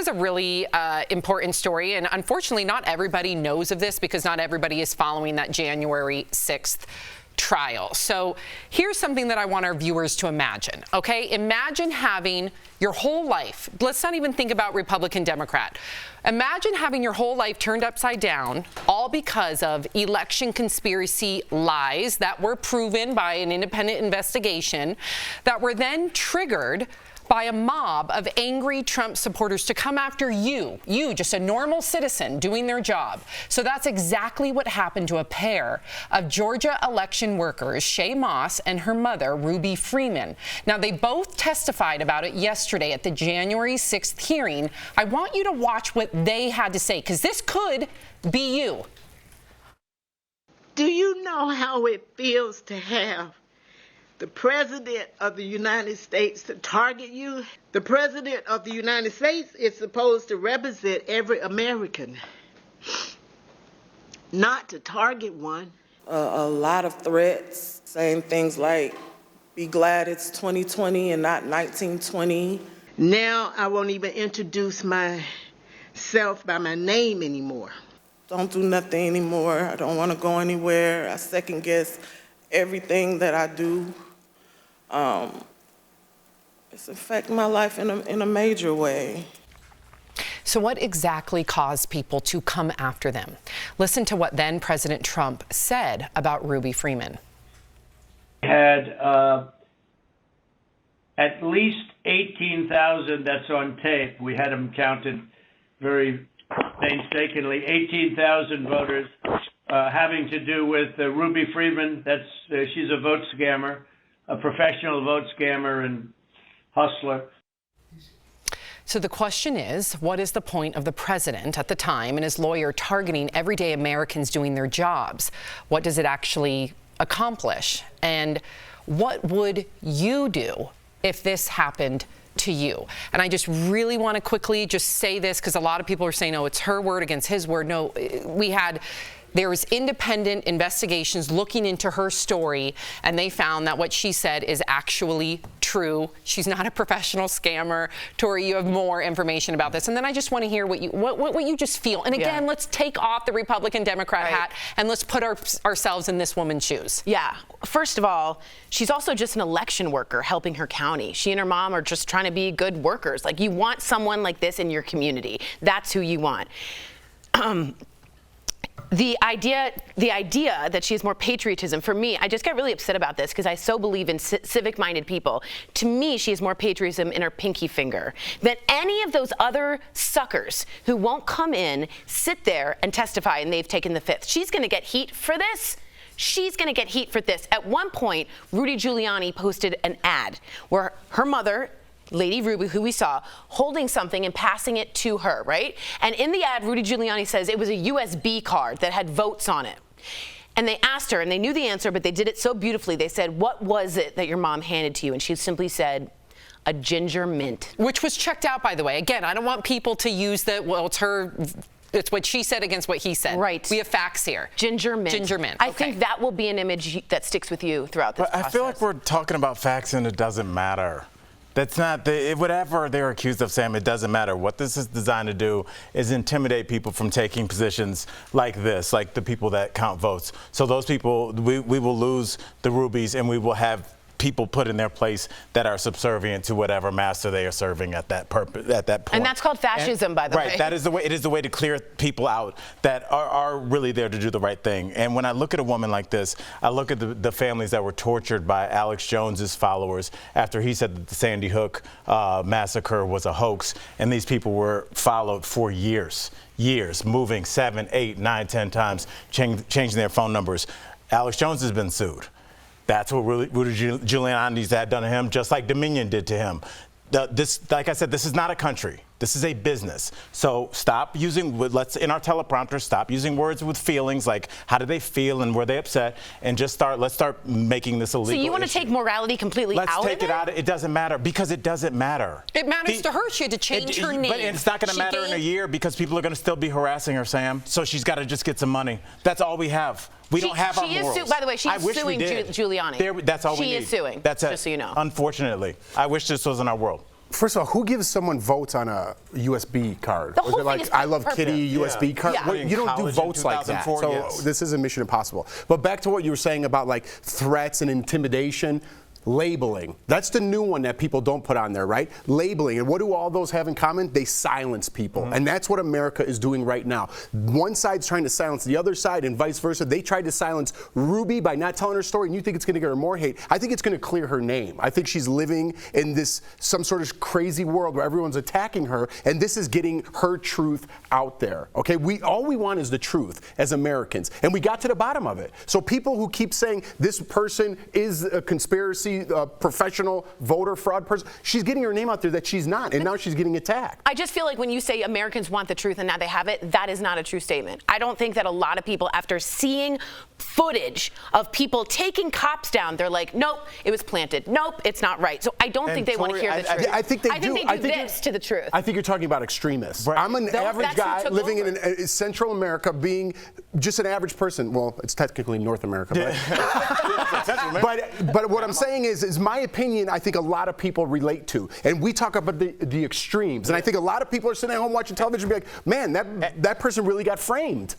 was a really important story, and unfortunately not everybody knows of this because not everybody is following that January 6th trial. So here's something that I want our viewers to imagine, okay? Imagine having your whole life, let's not even think about Republican, Democrat. Imagine having your whole life turned upside down, all because of election conspiracy lies that were proven by an independent investigation that were then triggered by a mob of angry Trump supporters to come after you, just a normal citizen doing their job. So that's exactly what happened to a pair of Georgia election workers, Shay Moss and her mother, Ruby Freeman. Now, they both testified about it yesterday at the January 6th hearing. I want you to watch what they had to say, because this could be you. Do you know how it feels to have the President of the United States to target you? The President of the United States is supposed to represent every American, not to target one. A lot of threats, saying things like, be glad it's 2020 and not 1920. Now I won't even introduce myself by my name anymore. Don't do nothing anymore. I don't want to go anywhere. I second guess everything that I do. It's affecting my life in a major way. So what exactly caused people to come after them? Listen to what then President Trump said about Ruby Freeman. We had at least 18,000, that's on tape. We had them counted very painstakingly, 18,000 voters having to do with Ruby Freeman. She's a vote scammer, a professional vote scammer and hustler. So the question is, what is the point of the president at the time and his lawyer targeting everyday Americans doing their jobs? What does it actually accomplish? And what would you do if this happened to you? And I just really want to quickly just say this, because a lot of people are saying, oh, it's her word against his word. No, there was independent investigations looking into her story, and they found that what she said is actually true. She's not a professional scammer. Tori, you have more information about this. And then I just want to hear what you just feel. And again, let's take off the Republican Democrat hat and let's put ourselves in this woman's shoes. Yeah. First of all, she's also just an election worker helping her county. She and her mom are just trying to be good workers. Like, you want someone like this in your community. That's who you want. The idea that she has more patriotism, for me, I just get really upset about this because I so believe in civic-minded people. To me, she has more patriotism in her pinky finger than any of those other suckers who won't come in, sit there, and testify, and they've taken the fifth. She's going to get heat for this. She's going to get heat for this. At one point, Rudy Giuliani posted an ad where her mother, Lady Ruby, who we saw, holding something and passing it to her, right? And in the ad, Rudy Giuliani says it was a USB card that had votes on it. And they asked her, and they knew the answer, but they did it so beautifully. They said, what was it that your mom handed to you? And she simply said, a ginger mint. Which was checked out, by the way. Again, I don't want people to use that, well, it's what she said against what he said. Right. We have facts here. Ginger mint. Ginger mint. I think that will be an image that sticks with you throughout this process. I feel like we're talking about facts and it doesn't matter. That's not, whatever they're accused of, Sam, it doesn't matter. What this is designed to do is intimidate people from taking positions like this, like the people that count votes. So those people, we will lose the Rubies, and we will have people put in their place that are subservient to whatever master they are serving at that point. And that's called fascism, by the way. Right, that is the way. It is the way to clear people out that are really there to do the right thing. And when I look at a woman like this, I look at the families that were tortured by Alex Jones's followers after he said that the Sandy Hook massacre was a hoax, and these people were followed for years, moving 7, 8, 9, 10 times, changing their phone numbers. Alex Jones has been sued. That's what Rudy Giuliani's had done to him, just like Dominion did to him. Like I said, this is not a country. This is a business. So stop using, in our teleprompter, stop using words with feelings like how did they feel and were they upset, and just let's start making this illegal. So you want to take morality completely out of it? Let's take it out. It doesn't matter, because it doesn't matter. It matters to her. She had to change her name. But it's not going to matter in a year because people are going to still be harassing her, Sam. So she's got to just get some money. That's all we have. We don't have our morals. By the way, she is suing Giuliani. That's all we need. She is suing, That's just so you know. Unfortunately. I wish this wasn't our world. First of all, who gives someone votes on a USB card? The Or is whole it thing like is I Love purpose. Kitty USB card? Yeah. Well, you don't do College in votes like that. 2004, So yes. this isn't Mission Impossible. But back to what you were saying about like threats and intimidation. Labeling. That's the new one that people don't put on there, right? Labeling. And what do all those have in common? They silence people. And that's what America is doing right now. One side's trying to silence the other side and vice versa. They tried to silence Ruby by not telling her story, and you think it's going to get her more hate. I think it's going to clear her name. I think she's living in this some sort of crazy world where everyone's attacking her, and this is getting her truth out there. Okay? All we want is the truth as Americans, and we got to the bottom of it. So people who keep saying this person is a conspiracy professional voter fraud person, she's getting her name out there that she's not, and now she's getting attacked. I just feel like when you say Americans want the truth and now they have it, that is not a true statement. I don't think that a lot of people, after seeing footage of people taking cops down, they're like, nope, it was planted. Nope, it's not right. So I don't think they want to hear the truth. I think they do. They do this to the truth. I think you're talking about extremists. Right. I'm an average that's who guy took living over. in Central America, being just an average person. Well, it's technically North America, but what I'm saying is my opinion. I think a lot of people relate to, and we talk about the extremes. And I think a lot of people are sitting at home watching television, and be like, man, that person really got framed.